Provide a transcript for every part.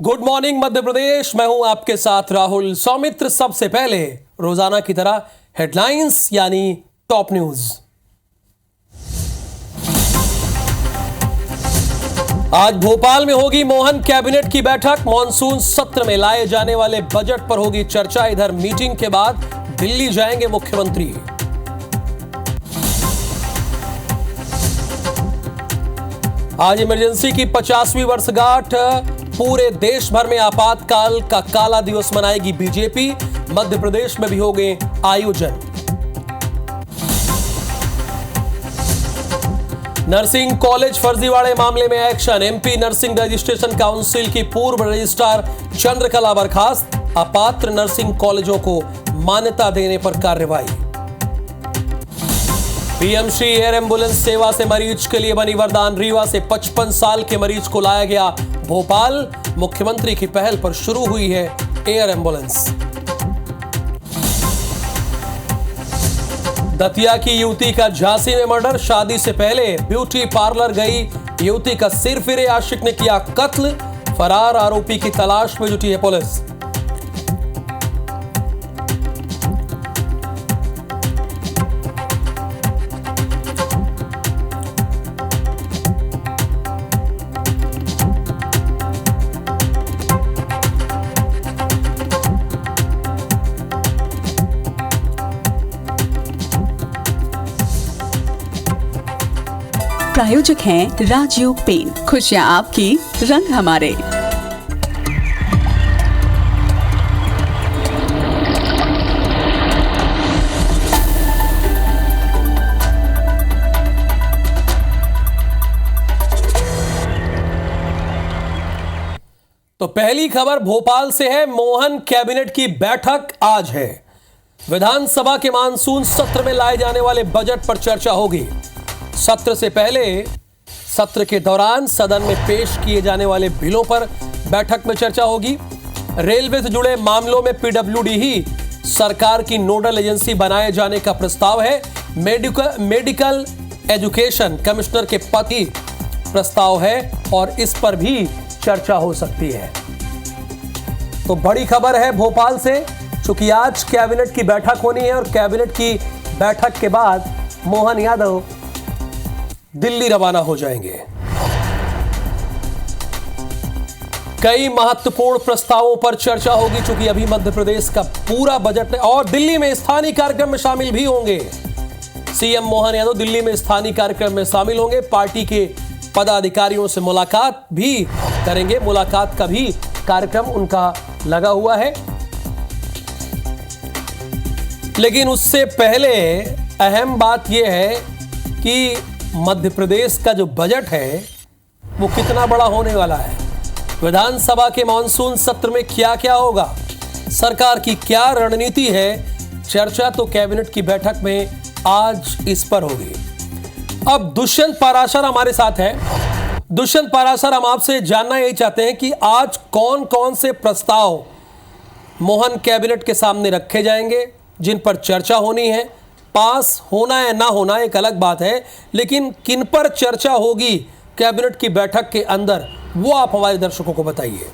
Good morning Madhya Pradesh. मैं हूं आपके साथ राहुल। सौमित्र, सबसे पहले रोजाना की तरह हेडलाइंस यानी टॉप न्यूज। आज भोपाल में होगी मोहन कैबिनेट की बैठक। मॉनसून सत्र में लाए जाने वाले बजट पर होगी चर्चा। इधर मीटिंग के बाद दिल्ली जाएंगे मुख्यमंत्री। आज इमरजेंसी की 50वीं वर्षगांठ। पूरे देश भर में आपातकाल का काला दिवस मनाएगी बीजेपी। मध्य प्रदेश में भी होंगे आयोजन। नर्सिंग कॉलेज फर्जीवाड़े मामले में action. MP nursing registration council की पूर्व रजिस्ट्रार चंद्रकला बर्खास्त। अपात्र नर्सिंग कॉलेजों को मान्यता देने पर कार्रवाई। पीएमसी एयर एम्बुलेंस सेवा से मरीज के लिए बनी वरदान। रीवा से 55 साल के मरीज को लाया गया भोपाल। मुख्यमंत्री की पहल पर शुरू हुई है एयर एम्बुलेंस। दतिया की युवती का झांसी में मर्डर। शादी से पहले ब्यूटी पार्लर गई युवती का सिर फिरे आशिक ने किया कत्ल। फरार आरोपी की तलाश में जुटी है पुलिस। प्रायोजक हैं राजयोग पेन। खुशियां आपकी, रंग हमारे। तो पहली खबर भोपाल से है। मोहन कैबिनेट की बैठक आज है। विधानसभा के मानसून सत्र में लाए जाने वाले बजट पर चर्चा होगी। सत्र से पहले सत्र के दौरान सदन में पेश किए जाने वाले बिलों पर बैठक में चर्चा होगी। रेलवे से जुड़े मामलों में पीडब्ल्यूडी ही सरकार की नोडल एजेंसी बनाए जाने का प्रस्ताव है। मेडिकल एजुकेशन कमिश्नर के पद की प्रस्ताव है और इस पर भी चर्चा हो सकती है। तो बड़ी खबर है भोपाल से, चूंकि आज कैबिनेट की बैठक होनी है और कैबिनेट की बैठक के बाद मोहन यादव दिल्ली रवाना हो जाएंगे। कई महत्वपूर्ण प्रस्तावों पर चर्चा होगी, चूंकि अभी मध्य प्रदेश का पूरा बजट और दिल्ली में स्थानीय कार्यक्रम में शामिल भी होंगे। सीएम मोहन यादव दिल्ली में स्थानीय कार्यक्रम में शामिल होंगे। पार्टी के पदाधिकारियों से मुलाकात भी करेंगे। मुलाकात का भी कार्यक्रम उनका लगा हुआ है। लेकिन उससे पहले अहम बात यह है कि मध्य प्रदेश का जो बजट है वो कितना बड़ा होने वाला है। विधानसभा के मानसून सत्र में क्या क्या होगा, सरकार की क्या रणनीति है, चर्चा तो कैबिनेट की बैठक में आज इस पर होगी। अब दुष्यंत पाराशर हमारे साथ है। दुष्यंत पाराशर, हम आपसे जानना यही चाहते हैं कि आज कौन कौन से प्रस्ताव मोहन कैबिनेट के सामने रखे जाएंगे जिन पर चर्चा होनी है। पास होना या ना होना एक अलग बात है, लेकिन किन पर चर्चा होगी कैबिनेट की बैठक के अंदर, वो आप हमारे दर्शकों को बताइए।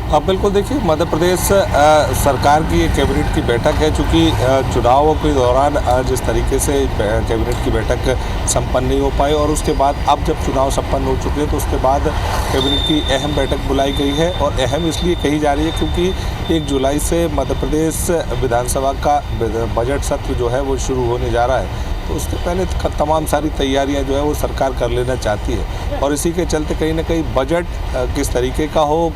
अब बिल्कुल देखिए, मध्य प्रदेश सरकार की एक कैबिनेट की बैठक है। चूँकि चुनावों के दौरान जिस तरीके से कैबिनेट की बैठक संपन्न नहीं हो पाई और उसके बाद अब जब चुनाव संपन्न हो चुके हैं तो उसके बाद कैबिनेट की अहम बैठक बुलाई गई है। और अहम इसलिए कही जा रही है क्योंकि 1 जुलाई से मध्य प्रदेश विधानसभा का बजट सत्र जो है वो शुरू होने जा रहा है। तो उसके पहले तमाम सारी तैयारियां जो है वो सरकार कर लेना चाहती है और इसी के चलते कहीं ना कहीं बजट किस तरीके का हो,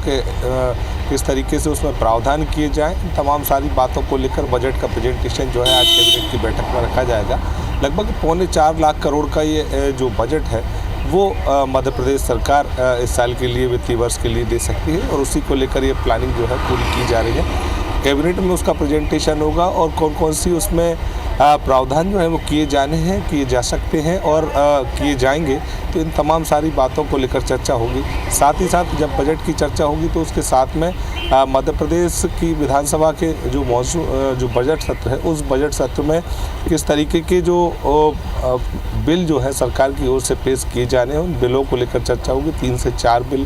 किस तरीके से उसमें प्रावधान किए जाएं, तमाम सारी बातों को लेकर बजट का प्रेजेंटेशन जो है आज कैबिनेट की बैठक में रखा जाएगा। लगभग 4.25 लाख करोड़ का ये जो बजट है वो मध्य प्रदेश सरकार इस साल के लिए, वित्तीय वर्ष के लिए दे सकती है और उसी को लेकर ये प्लानिंग जो है पूरी की जा रही है। कैबिनेट में उसका प्रेजेंटेशन होगा और कौन कौन सी उसमें प्रावधान जो है वो किए जाने हैं, किए जा सकते हैं और किए जाएंगे, तो इन तमाम सारी बातों को लेकर चर्चा होगी। साथ ही साथ जब बजट की चर्चा होगी तो उसके साथ में मध्य प्रदेश की विधानसभा के जो बजट सत्र है, उस बजट सत्र में किस तरीके के जो बिल जो है सरकार की ओर से पेश किए जाने हैं, उन बिलों को लेकर चर्चा होगी। 3 से 4 बिल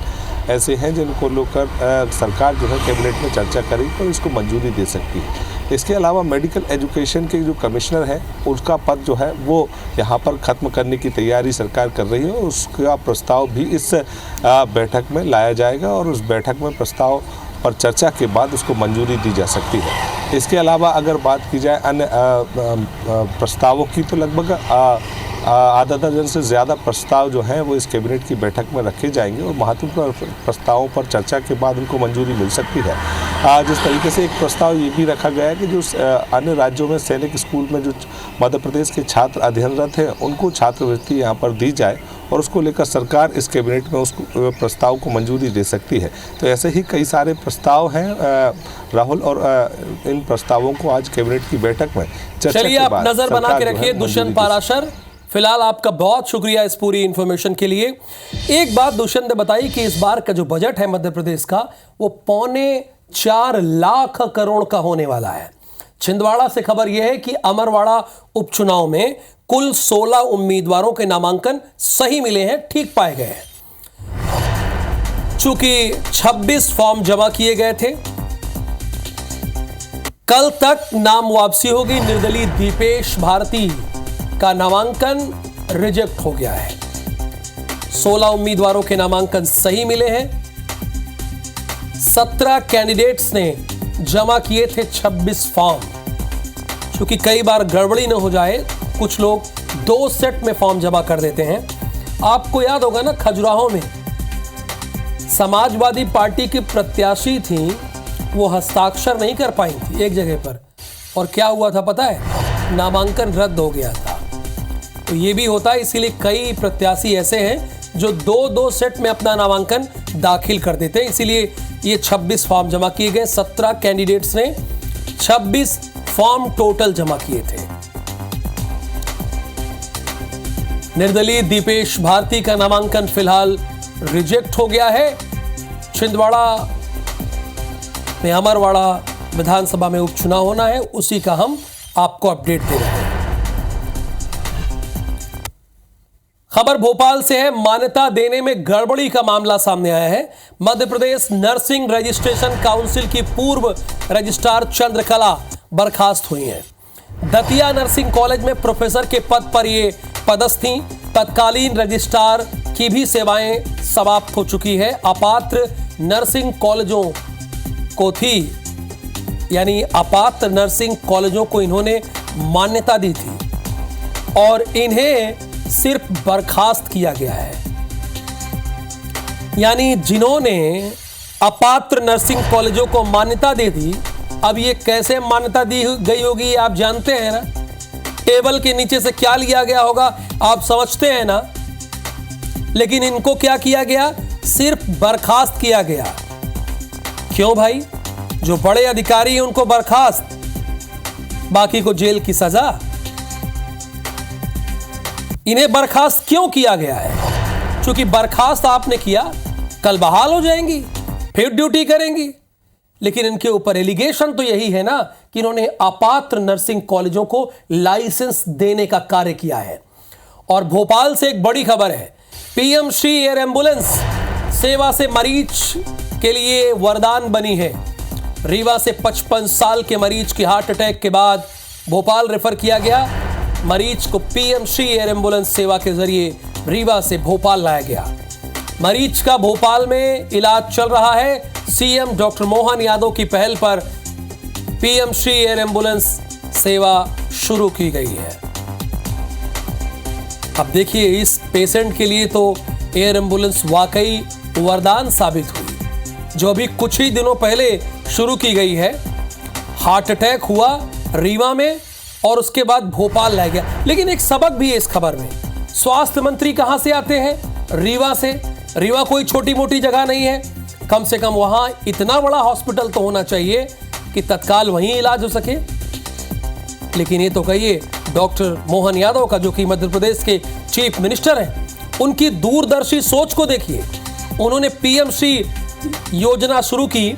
ऐसे हैं जिनको लेकर सरकार जो है कैबिनेट में चर्चा करेगी और इसको मंजूरी दे सकती है। इसके अलावा मेडिकल एजुकेशन के जो कमिश्नर हैं, उसका पद जो है वो यहाँ पर ख़त्म करने की तैयारी सरकार कर रही है और उसका प्रस्ताव भी इस बैठक में लाया जाएगा और उस बैठक में प्रस्ताव पर चर्चा के बाद उसको मंजूरी दी जा सकती है। इसके अलावा अगर बात की जाए अन्य प्रस्तावों की, तो लगभग आधा दर्जन से ज़्यादा प्रस्ताव जो हैं वो इस कैबिनेट की बैठक में रखे जाएंगे और महत्वपूर्ण प्रस्तावों पर चर्चा के बाद उनको मंजूरी मिल सकती है। जिस तरीके से एक प्रस्ताव ये भी रखा गया है कि जो अन्य राज्यों में सैनिक स्कूल में जो मध्य प्रदेश के छात्र अध्ययनरत हैं, उनको छात्रवृत्ति यहाँ पर दी जाए और उसको लेकर सरकार इस कैबिनेट में उस प्रस्ताव को मंजूरी दे सकती है। तो ऐसे ही कई सारे प्रस्ताव हैं राहुल, और इन प्रस्तावों को आज कैबिनेट की बैठक में चर्चा चलिए आप नजर बना के रखिए। दुष्यंत पाराशर, फिलहाल आपका बहुत शुक्रिया इस पूरी इंफॉर्मेशन के लिए। एक बात दुष्यंत ने बताई कि इस बार का जो बजट है मध्य प्रदेश का, वो 4.25 लाख करोड़ का होने वाला है। छिंदवाड़ा से खबर यह है कि अमरवाड़ा उपचुनाव में कुल 16 उम्मीदवारों के नामांकन सही मिले हैं, ठीक पाए गए हैं। चूंकि 26 फॉर्म जमा किए गए थे, कल तक नाम वापसी होगी। निर्दलीय दीपेश भारती का नामांकन रिजेक्ट हो गया है। 16 उम्मीदवारों के नामांकन सही मिले हैं। 17 कैंडिडेट्स ने जमा किए थे 26 फॉर्म। क्योंकि कई बार गड़बड़ी न हो जाए, कुछ लोग 2 सेट में फॉर्म जमा कर देते हैं। आपको याद होगा ना, खजुराहो में समाजवादी पार्टी की प्रत्याशी थी, वो हस्ताक्षर नहीं कर पाई थी एक जगह पर, और क्या हुआ था पता है? नामांकन रद्द हो गया था। तो ये भी होता है, इसीलिए कई प्रत्याशी ऐसे हैं जो 2-2 सेट में अपना नामांकन दाखिल कर देते हैं। इसीलिए ये 26 फॉर्म जमा किए गए। 17 कैंडिडेट्स ने 26 फॉर्म टोटल जमा किए थे। निर्दलीय दीपेश भारती का नामांकन फिलहाल रिजेक्ट हो गया है। छिंदवाड़ा में अमरवाड़ा विधानसभा में उपचुनाव होना है, उसी का हम आपको अपडेट दे रहे हैं। खबर भोपाल से है। मान्यता देने में गड़बड़ी का मामला सामने आया है। Madhya Pradesh nursing registration council की पूर्व रजिस्ट्रार चंद्रकला बर्खास्त हुई हैं। दतिया नर्सिंग कॉलेज में प्रोफेसर के पद पर ये पदस्थ थीं। तत्कालीन रजिस्ट्रार की भी सेवाएं समाप्त हो चुकी है। अपात्र नर्सिंग कॉलेजों को थी, यानी अपात्र नर्सिंग कॉलेजों को इन्होंने मान्यता दी थी और इन्हें सिर्फ बर्खास्त किया गया है। यानी जिन्होंने अपात्र नर्सिंग कॉलेजों को मान्यता दे दी, अब ये कैसे मान्यता दी गई होगी आप जानते हैं ना। टेबल के नीचे से क्या लिया गया होगा आप समझते हैं ना। लेकिन इनको क्या किया गया? सिर्फ बर्खास्त किया गया। क्यों भाई? जो बड़े अधिकारी हैं उनको बर्खास्त, बाकी को जेल की सजा। इन्हें बर्खास्त क्यों किया गया है? क्योंकि बर्खास्त आपने किया, कल बहाल हो जाएंगी, फिर ड्यूटी करेंगी। लेकिन इनके ऊपर एलिगेशन तो यही है ना कि इन्होंने अपात्र नर्सिंग कॉलेजों को लाइसेंस देने का कार्य किया है। और भोपाल से एक बड़ी खबर है। पीएम श्री एयर एम्बुलेंस सेवा से मरीज के लिए वरदान बनी है। रीवा से 55 साल के मरीज की हार्ट अटैक के बाद भोपाल रेफर किया गया। मरीज को पीएम श्री एयर एम्बुलेंस सेवा के जरिए रीवा से भोपाल लाया गया। मरीज का भोपाल में इलाज चल रहा है। सीएम डॉक्टर मोहन यादव की पहल पर पीएम श्री एयर एम्बुलेंस सेवा शुरू की गई है। अब देखिए, इस पेशेंट के लिए तो एयर एम्बुलेंस वाकई वरदान साबित हुई, जो अभी कुछ ही दिनों पहले शुरू की गई है। हार्ट अटैक हुआ रीवा में और उसके बाद भोपाल लाया गया। लेकिन एक सबक भी है इस खबर में। स्वास्थ्य मंत्री कहां से आते हैं? रीवा से। रीवा कोई छोटी मोटी जगह नहीं है। कम से कम वहां इतना बड़ा हॉस्पिटल तो होना चाहिए कि तत्काल वहीं इलाज हो सके। लेकिन ये तो कहिए डॉक्टर मोहन यादव का, जो कि मध्य प्रदेश के चीफ मिनिस्टर हैं, उनकी दूरदर्शी सोच को देखिए। उन्होंने पीएमसी योजना शुरू की,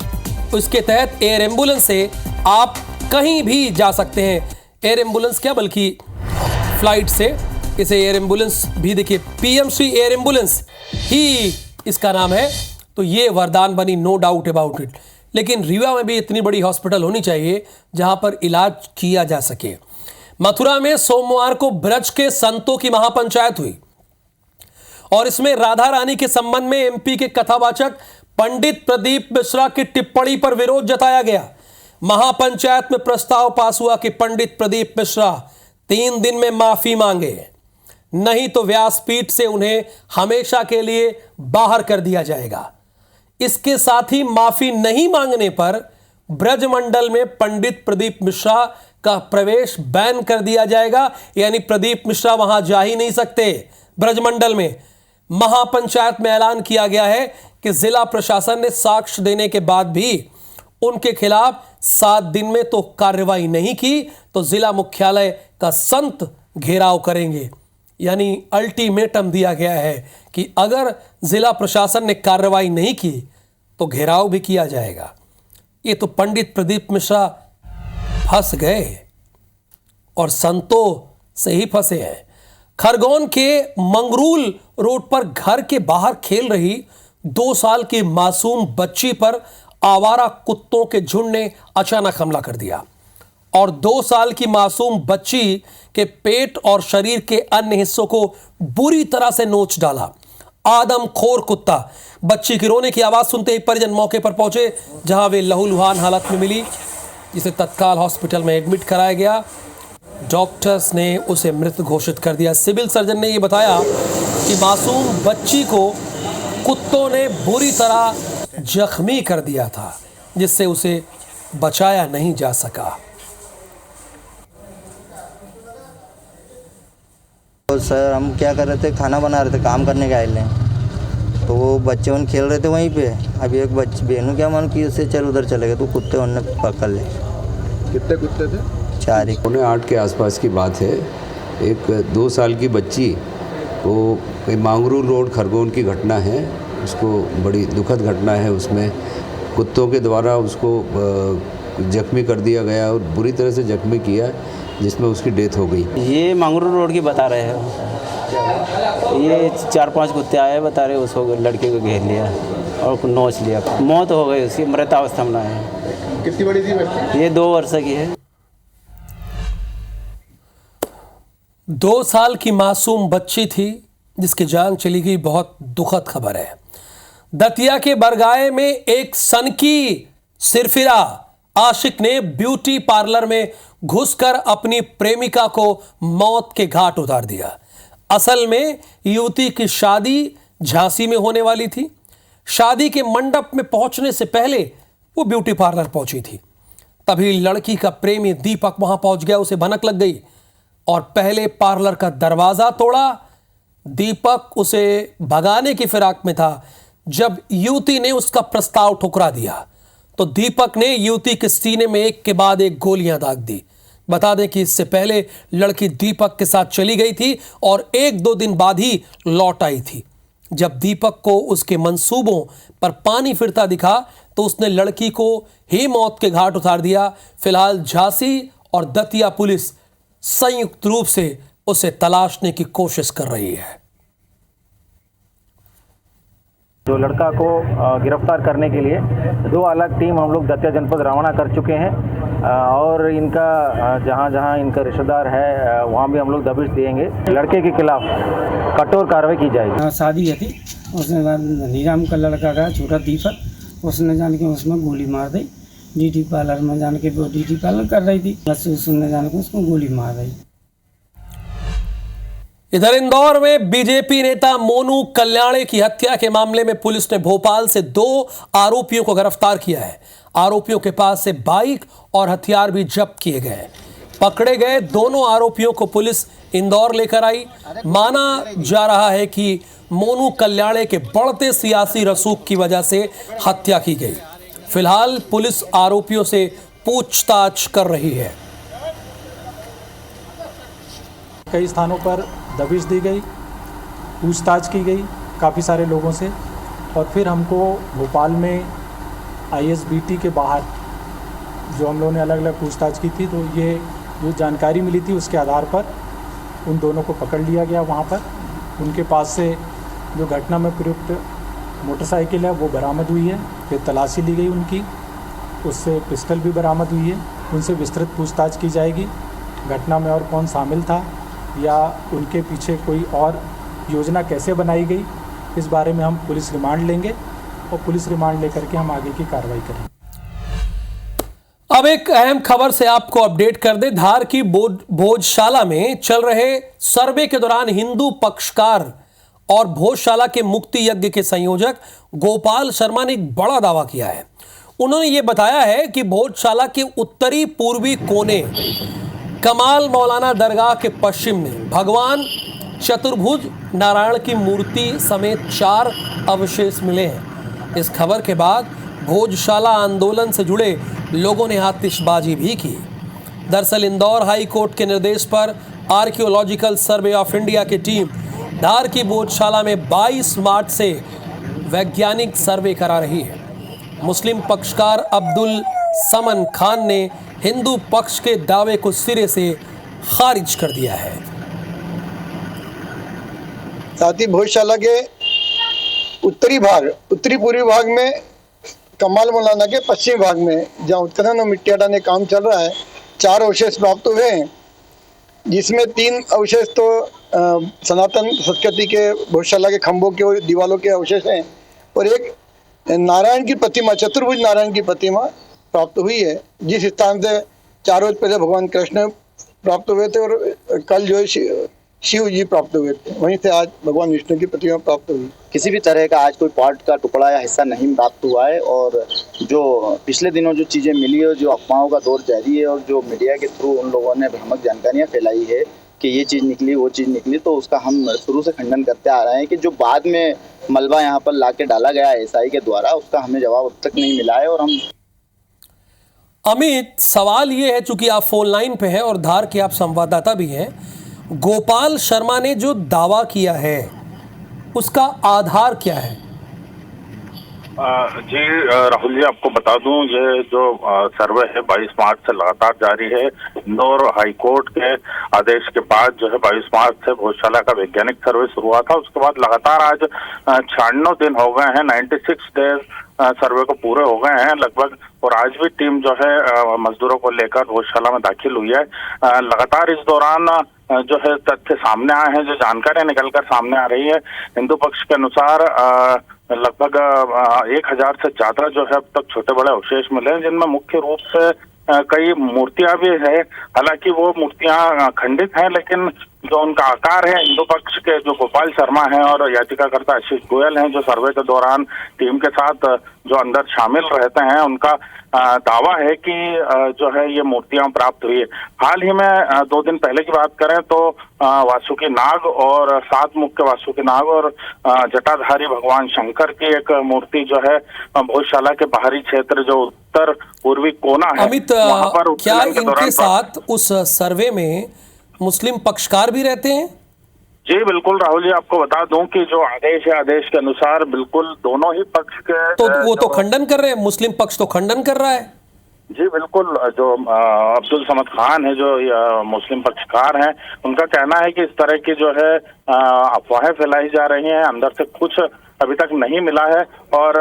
उसके तहत एयर एम्बुलेंस से आप कहीं भी जा सकते हैं। एयर एम्बुलेंस क्या, बल्कि फ्लाइट से, इसे एयर एम्बुलेंस भी देखिए, पीएमसी एयर एम्बुलेंस ही इसका नाम है। तो ये वरदान बनी, नो डाउट अबाउट इट। लेकिन रीवा में भी इतनी बड़ी हॉस्पिटल होनी चाहिए जहां पर इलाज किया जा सके। मथुरा में सोमवार को ब्रज के संतों की महापंचायत हुई और इसमें राधा रानी के संबंध में एमपी के कथावाचक पंडित प्रदीप मिश्रा की टिप्पणी पर विरोध जताया गया। महापंचायत में प्रस्ताव पास हुआ कि पंडित प्रदीप मिश्रा 3 दिन में माफी मांगे, नहीं तो व्यासपीठ से उन्हें हमेशा के लिए बाहर कर दिया जाएगा। इसके साथ ही माफी नहीं मांगने पर ब्रजमंडल में पंडित प्रदीप मिश्रा का प्रवेश बैन कर दिया जाएगा, यानी प्रदीप मिश्रा वहां जा ही नहीं सकते ब्रजमंडल में। महापंचायत में ऐलान किया गया है कि जिला प्रशासन ने साक्ष्य देने के बाद भी उनके खिलाफ 7 दिन में तो कार्रवाई नहीं की तो जिला मुख्यालय का संत घेराव करेंगे। यानी अल्टीमेटम दिया गया है कि अगर जिला प्रशासन ने कार्रवाई नहीं की तो घेराव भी किया जाएगा। ये तो पंडित प्रदीप मिश्रा फंस गए और संतों से ही फंसे हैं। खरगोन के मंगरूल रोड पर घर के बाहर खेल रही 2 साल की मासूम बच्ची पर आवारा कुत्तों के झुंड ने अचानक हमला कर दिया और 2 साल की मासूम बच्ची के पेट और शरीर के अन्य हिस्सों को बुरी तरह से नोच डाला। आदमखोर कुत्ता। बच्ची की रोने की आवाज सुनते ही परिजन मौके पर पहुंचे, जहां वे लहूलुहान हालत में मिली, जिसे तत्काल हॉस्पिटल में एडमिट कराया गया। डॉक्टर्स ने उसे मृत घोषित कर दिया। सिविल सर्जन ने यह बताया कि मासूम बच्ची को कुत्तों ने बुरी तरह जख्मी कर दिया था, जिससे उसे बचाया नहीं जा सका। तो सर हम क्या कर रहे थे, खाना बना रहे थे, काम करने के आए हैं, तो वो बच्चे उन खेल रहे थे वहीं पे। अभी एक बच्चे बहनों क्या मन की उससे चल उधर चले गए तो कुत्ते उन्होंने पकड़ ले। कितने कुत्ते थे? 4 ही। 8 के आसपास की बात है। एक 2 साल की बच्ची, वो मांगरू रोड खरगोन की घटना है, उसको बड़ी दुखद घटना है। उसमें कुत्तों के द्वारा उसको जख्मी कर दिया गया और बुरी तरह से जख्मी किया, जिसमें उसकी डेथ हो गई। ये मंगरू रोड की बता रहे हैं। ये 4-5 कुत्ते आए, बता रहे उसको लड़के को घेर लिया और नोच लिया। मौत हो गई उसकी, मृतावस्था में है। कितनी बड़ी थी बच्ची? ये 2 वर्ष की है। 2 साल की मासूम बच्ची थी जिसकी जान चली गई। बहुत दुखद खबर है। दतिया के बरगाए में एक सनकी सिरफिरा आशिक ने ब्यूटी पार्लर में घुसकर अपनी प्रेमिका को मौत के घाट उतार दिया। असल में युवती की शादी झांसी में होने वाली थी। शादी के मंडप में पहुंचने से पहले वो ब्यूटी पार्लर पहुंची थी। तभी लड़की का प्रेमी दीपक वहां पहुंच गया। उसे भनक लग गई और पहले पार्लर का दरवाजा तोड़ा। दीपक उसे भगाने की फिराक में था। जब युवती ने उसका प्रस्ताव ठुकरा दिया तो दीपक ने युवती के सीने में एक के बाद एक गोलियां दाग दी। बता दें कि इससे पहले लड़की दीपक के साथ चली गई थी और 1-2 दिन बाद ही लौट आई थी। जब दीपक को उसके मंसूबों पर पानी फिरता दिखा तो उसने लड़की को ही मौत के घाट उतार दिया। फिलहाल झांसी और दतिया पुलिस संयुक्त रूप से उसे तलाशने की कोशिश कर रही है। जो लड़का को गिरफ्तार करने के लिए 2 अलग टीम हम लोग दतिया जनपद रवाना कर चुके हैं और इनका जहां जहां इनका रिश्तेदार है वहां भी हम लोग दबिश देंगे। लड़के के खिलाफ कठोर कार्रवाई की जाएगी। शादी है थी, उसने नीराम का लड़का था छोटा दीपक, उसने जान के उसमें गोली मार दी। ब्यूटी पार्लर में जान के वो ब्यूटी पार्लर कर रही थी, बस उसने जान के उसको गोली मार दी। इधर इंदौर में बीजेपी नेता मोनू कल्याणे की हत्या के मामले में पुलिस ने भोपाल से 2 आरोपियों को गिरफ्तार किया है। आरोपियों के पास से बाइक और हथियार भी जब्त किए गए। पकड़े गए दोनों आरोपियों को पुलिस इंदौर लेकर आई। माना जा रहा है कि मोनू कल्याणे के बढ़ते सियासी रसूख की वजह से हत्या की गई। फिलहाल पुलिस आरोपियों से पूछताछ कर रही है। कई स्थानों पर दबिश दी गई, पूछताछ की गई काफ़ी सारे लोगों से, और फिर हमको भोपाल में ISBT के बाहर जो हम लोगों ने अलग अलग पूछताछ की थी, तो ये जो जानकारी मिली थी उसके आधार पर उन दोनों को पकड़ लिया गया। वहाँ पर उनके पास से जो घटना में प्रयुक्त मोटरसाइकिल है वो बरामद हुई है, फिर तलाशी ली गई उनकी, उससे पिस्टल भी बरामद हुई है। उनसे विस्तृत पूछताछ की जाएगी, घटना में और कौन शामिल था या उनके पीछे कोई और योजना कैसे बनाई गई, इस बारे में हम पुलिस रिमांड लेंगे और पुलिस रिमांड लेकर के हम आगे की कार्रवाई करेंगे। अब एक अहम खबर से आपको अपडेट कर दे। धार की भोजशाला में चल रहे सर्वे के दौरान हिंदू पक्षकार और भोजशाला के मुक्ति यज्ञ के संयोजक गोपाल शर्मा ने एक बड़ा दावा किया है। उन्होंने ये बताया है कि भोजशाला के उत्तरी पूर्वी कोने कमाल मौलाना दरगाह के पश्चिम में भगवान चतुर्भुज नारायण की मूर्ति समेत 4 अवशेष मिले हैं। इस खबर के बाद भोजशाला आंदोलन से जुड़े लोगों ने आतिशबाजी भी की। दरअसल इंदौर हाई कोर्ट के निर्देश पर आर्कियोलॉजिकल सर्वे ऑफ इंडिया की टीम धार की भोजशाला में 22 मार्च से वैज्ञानिक सर्वे करा रही है। मुस्लिम पक्षकार अब्दुल समन खान ने हिंदू पक्ष के दावे को सिरे से खारिज कर दिया है। साथ ही भोजशाला के उत्तरी पूर्वी भाग में कमाल मौलाना के पश्चिमी भाग में जहाँ उत्खनन और मिट्टी हटाने काम चल रहा है 4 अवशेष प्राप्त हुए हैं, जिसमें 3 अवशेष तो सनातन संस्कृति के भोजशाला के खंभों के और दीवालों के अवशेष हैं, और एक नारायण की प्रतिमा, चतुर्भुज नारायण की प्रतिमा प्राप्त हुई है, जिस स्थान से 4 रोज पहले भगवान कृष्ण प्राप्त हुए थे और कल जो है शिव जी प्राप्त हुए थे, वहीं से आज भगवान विष्णु की प्रतिमा प्राप्त हुई। किसी भी तरह का आज कोई पार्ट का टुकड़ा या हिस्सा नहीं प्राप्त हुआ है, और जो पिछले दिनों जो चीज़ें मिली है, जो अफवाहों का दौर जारी है और जो मीडिया के थ्रू उन लोगों ने भ्रामक जानकारियाँ फैलाई है कि ये चीज़ निकली वो चीज़ निकली, तो उसका हम शुरू से खंडन करते आ रहे हैं कि जो बाद में मलबा यहाँ पर ला के डाला गया है SI के द्वारा, उसका हमें जवाब अब तक नहीं मिला है। और हम अमित, सवाल ये है, चूंकि आप फोन लाइन पे हैं और धार के आप संवाददाता भी हैं, गोपाल शर्मा ने जो दावा किया है उसका आधार क्या है? जी राहुल जी, आपको बता दूं, ये जो सर्वे है 22 मार्च से लगातार जारी है। इंदौर हाई कोर्ट के आदेश के बाद जो है 22 मार्च से भोजशाला का वैज्ञानिक सर्वे शुरू हुआ था। उसके बाद लगातार आज 96 दिन हो गए हैं, 96 डेज सर्वे को पूरे हो गए हैं लगभग, और आज भी टीम जो है मजदूरों को लेकर भोजशाला में दाखिल हुई है। लगातार इस दौरान जो है तथ्य सामने आए हैं, जो जानकारियां निकलकर सामने आ रही है। हिंदू पक्ष के अनुसार लगभग 1000 से ज्यादा जो है अब तक छोटे बड़े अवशेष मिले हैं, जिनमें मुख्य रूप से कई मूर्तियां भी है। हालांकि वो मूर्तियां खंडित हैं, लेकिन जो उनका आकार है, हिंदू पक्ष के जो गोपाल शर्मा हैं और याचिकाकर्ता आशीष गोयल हैं, जो सर्वे के दौरान टीम के साथ जो अंदर शामिल रहते हैं, उनका दावा है कि जो है ये मूर्तियां प्राप्त हुई है। हाल ही में 2 दिन पहले की बात करें तो वासुकी नाग और 7 मुख्य वासुकी नाग और जटाधारी भगवान शंकर की एक मूर्ति जो है भोजशाला के बाहरी क्षेत्र जो उत्तर पूर्वी कोना है, अमित, क्या इनके साथ उस सर्वे में मुस्लिम पक्षकार भी रहते हैं? जी बिल्कुल राहुल जी, आपको बता दूं कि जो आदेश है, आदेश के अनुसार बिल्कुल दोनों ही पक्ष के तो वो तो खंडन कर रहे हैं, मुस्लिम पक्ष तो खंडन कर रहा है। जी बिल्कुल, जो अब्दुल समद खान है, जो मुस्लिम पक्षकार हैं, उनका कहना है कि इस तरह की जो है अफवाहें फैलाई जा रही हैं, अंदर से कुछ अभी तक नहीं मिला है, और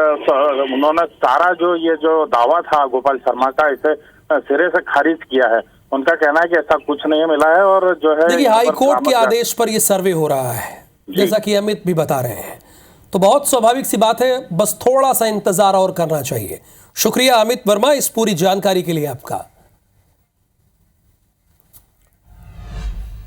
उन्होंने सारा जो ये जो दावा था गोपाल शर्मा का, इसे सिरे से खारिज किया है। उनका कहना है कि ऐसा कुछ नहीं मिला है, और जो है देखिए हाई कोर्ट के आदेश पर यह सर्वे हो रहा है, जैसा कि अमित भी बता रहे हैं, तो बहुत स्वाभाविक सी बात है, बस थोड़ा सा इंतजार और करना चाहिए। शुक्रिया अमित वर्मा इस पूरी जानकारी के लिए आपका।